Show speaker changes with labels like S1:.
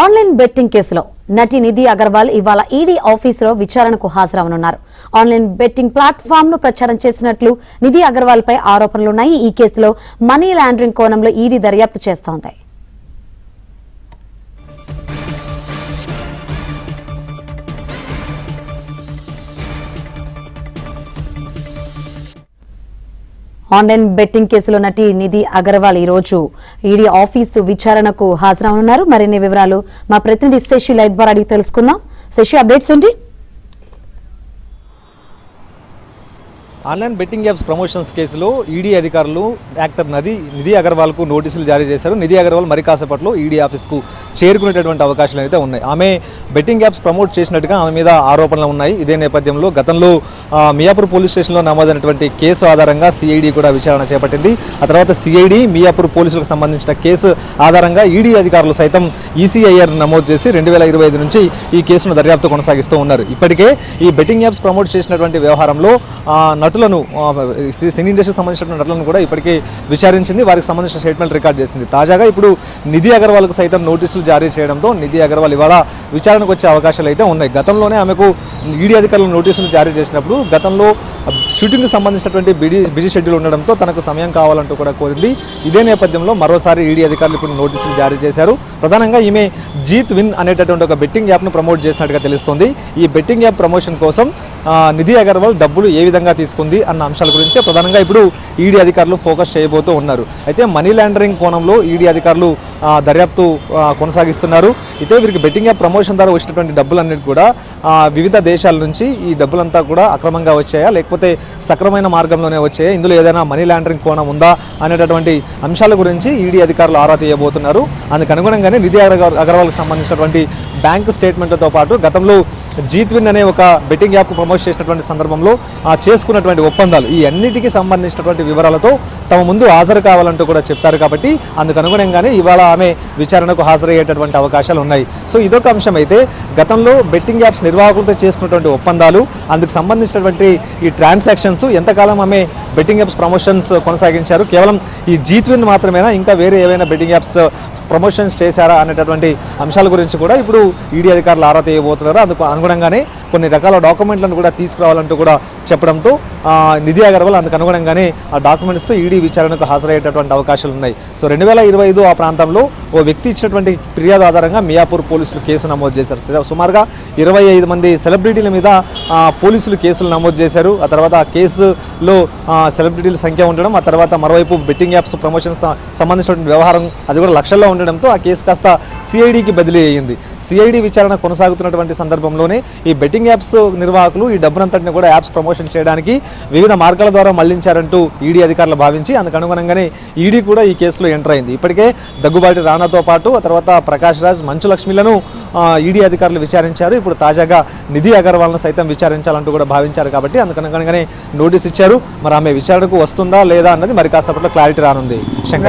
S1: Online betting కేసులో నటి నిధి అగర్వాల్ ఇవాళ ఈడీ ఆఫీసులో విచారణకు హాజరవనున్నారు. ఆన్లైన్ బెట్టింగ్ ప్లాట్ఫామ్ ను ప్రచారం చేసినట్లు నిధి అగర్వాల్ పై ఆరోపణలున్నాయి. ఈ కేసులో మనీ లాండరింగ్ కోణంలో ఈడీ దర్యాప్తు చేస్తోంది. ఆన్లైన్ బెట్టింగ్ కేసులో నటి నిధి అగర్వాల్ ఈ రోజు ఈడీ ఆఫీసు విచారణకు హాజరవనున్నారు. మరిన్ని వివరాలు మా ప్రతినిధి శశి లైవ్ ద్వారా అడిగి తెలుసుకుందాం. శశి, అప్డేట్స్ ఏంటి?
S2: ఆన్లైన్ బెట్టింగ్ యాప్స్ ప్రమోషన్స్ కేసులో ఈడీ అధికారులు యాక్టర్ నిధి అగర్వాల్కు నోటీసులు జారీ చేశారు. నిధి అగర్వాల్ మరి కాసేపట్లో ఈడీ ఆఫీస్కు చేరుకునేటటువంటి అవకాశాలు అయితే ఉన్నాయి. ఆమె బెట్టింగ్ యాప్స్ ప్రమోట్ చేసినట్టుగా ఆమె మీద ఆరోపణలు ఉన్నాయి. ఇదే నేపథ్యంలో గతంలో మియాపూర్ పోలీస్ స్టేషన్లో నమోదైనటువంటి కేసు ఆధారంగా సిఐడి కూడా విచారణ చేపట్టింది. ఆ తర్వాత సిఐడి మియాపూర్ పోలీసులకు సంబంధించిన కేసు ఆధారంగా ఈడీ అధికారులు సైతం ఈసీఐఆర్ నమోదు చేసి 2025 నుంచి ఈ కేసును దర్యాప్తు కొనసాగిస్తూ ఉన్నారు. ఇప్పటికే ఈ బెట్టింగ్ యాప్స్ ప్రమోట్ చేసినటువంటి వ్యవహారంలో నటులను సినీ ఇండస్ట్రీకి సంబంధించిన నటులను కూడా ఇప్పటికే విచారించింది. వారికి సంబంధించిన స్టేట్మెంట్ రికార్డ్ చేసింది. తాజాగా ఇప్పుడు నిధి అగర్వాల్కు సైతం నోటీసులు జారీ చేయడంతో నిధి అగర్వాల్ ఇవాళ విచారణకు వచ్చే అవకాశాలు అయితే ఉన్నాయి. గతంలోనే ఆమెకు ఈడీ అధికారులు నోటీసులు జారీ చేసినప్పుడు గతంలో షూటింగ్కి సంబంధించినటువంటి బిజీ షెడ్యూల్ ఉండడంతో తనకు సమయం కావాలంటూ కూడా కోరింది. ఇదే నేపథ్యంలో మరోసారి ఈడీ అధికారులు ఇప్పుడు నోటీసులు జారీ చేశారు. ప్రధానంగా ఈమె జీత్ విన్ అనేటటువంటి ఒక బెట్టింగ్ యాప్ను ప్రమోట్ చేసినట్టుగా తెలుస్తోంది. ఈ బెట్టింగ్ యాప్ ప్రమోషన్ కోసం నిధి అగర్వాల్ డబ్బులు ఏ విధంగా తీసుకుంది అన్న అంశాల గురించే ప్రధానంగా ఇప్పుడు ఈడీ అధికారులు ఫోకస్ చేయబోతూ ఉన్నారు. అయితే మనీ లాండరింగ్ కోణంలో ఈడీ అధికారులు దర్యాప్తు కొనసాగిస్తున్నారు. అయితే వీరికి బెట్టింగ్ యాప్ ప్రమోషన్ ద్వారా వచ్చినటువంటి డబ్బులన్నిటి కూడా వివిధ దేశాల నుంచి ఈ డబ్బులంతా కూడా అక్రమంగా వచ్చాయా లేకపోతే సక్రమైన మార్గంలోనే వచ్చాయా, ఇందులో ఏదైనా మనీ లాండరింగ్ కోణం ఉందా అనేటటువంటి అంశాల గురించి ఈడీ అధికారులు ఆరా తీయబోతున్నారు. అందుకు అనుగుణంగానే నిధి అగర్వాల్కి సంబంధించినటువంటి బ్యాంక్ స్టేట్మెంట్లతో పాటు గతంలో జీత్ విన్ అనే ఒక బెట్టింగ్ యాప్ ప్రమోట్ చేసినటువంటి సందర్భంలో చేసుకున్నటువంటి ఒప్పందాలు ఈ అన్నిటికీ సంబంధించినటువంటి వివరాలతో తమ ముందు హాజరు కావాలంటూ కూడా చెప్పారు. కాబట్టి అందుకు అనుగుణంగానే ఇవాళ ఆమె విచారణకు హాజరయ్యేటటువంటి అవకాశాలు ఉన్నాయి. సో ఇదొక అంశం. అయితే గతంలో బెట్టింగ్ యాప్స్ నిర్వాహకులతో చేసుకున్నటువంటి ఒప్పందాలు, అందుకు సంబంధించినటువంటి ఈ ట్రాన్సాక్షన్స్ ఎంతకాలం ఆమె బెట్టింగ్ యాప్స్ ప్రమోషన్స్ కొనసాగించారు, కేవలం ఈ జీత్ విన్ మాత్రమేనా, ఇంకా వేరే ఏవైనా బెట్టింగ్ యాప్స్ ప్రమోషన్స్ చేశారా అనేటటువంటి అంశాల గురించి కూడా ఇప్పుడు ఈడీ అధికారులు ఆరా తీయబోతున్నారు. అందుకు అనుగుణంగానే కొన్ని రకాల డాక్యుమెంట్లను కూడా తీసుకురావాలంటూ కూడా చెప్పడంతో నిధి అగర్వాల్ అందుకు అనుగుణంగానే ఆ డాక్యుమెంట్స్తో ఈడీ విచారణకు హాజరయ్యేటటువంటి అవకాశాలు ఉన్నాయి. సో 2025 ఆ ప్రాంతంలో ఓ వ్యక్తి ఇచ్చినటువంటి ఫిర్యాదు ఆధారంగా మియాపూర్ పోలీసులు కేసు నమోదు చేశారు. సుమారుగా 25 మంది సెలబ్రిటీల మీద పోలీసులు కేసులు నమోదు చేశారు. ఆ తర్వాత ఆ కేసులో సెలబ్రిటీల సంఖ్య ఉండడం, ఆ తర్వాత మరోవైపు బెట్టింగ్ యాప్స్ ప్రమోషన్స్ సంబంధించినటువంటి వ్యవహారం అది కూడా లక్షల్లో ఉండడంతో ఆ కేసు కాస్త సిఐడికి బదిలీ అయ్యింది. సిఐడి విచారణ కొనసాగుతున్నటువంటి సందర్భంలోనే ఈ బెట్టింగ్ యాప్స్ నిర్వాహకులు ఈ డబ్బునంతటిని కూడా యాప్స్ ప్రమోషన్ చేయడానికి వివిధ మార్గాల ద్వారా మళ్లించారంటూ ఈడీ అధికారులు భావించి అందుకు అనుగుణంగానే ఈడీ కూడా ఈ కేసులో ఎంటర్ అయింది. ఇప్పటికే దగ్గుబాటి రాణాతో పాటు ఆ తర్వాత ప్రకాష్ రాజ్, మంచు లక్ష్మిలను ఈడీ అధికారులు విచారించారు. ఇప్పుడు తాజాగా నిధి అగర్వాల్ను సైతం విచారించాలంటూ కూడా భావించారు. కాబట్టి అందుకు అనుగుణంగానే నోటీస్ ఇచ్చారు. మరి ఆమె విచారణకు వస్తుందా లేదా అన్నది మరి కాసేపట్లో క్లారిటీ రానుంది. శంకర్.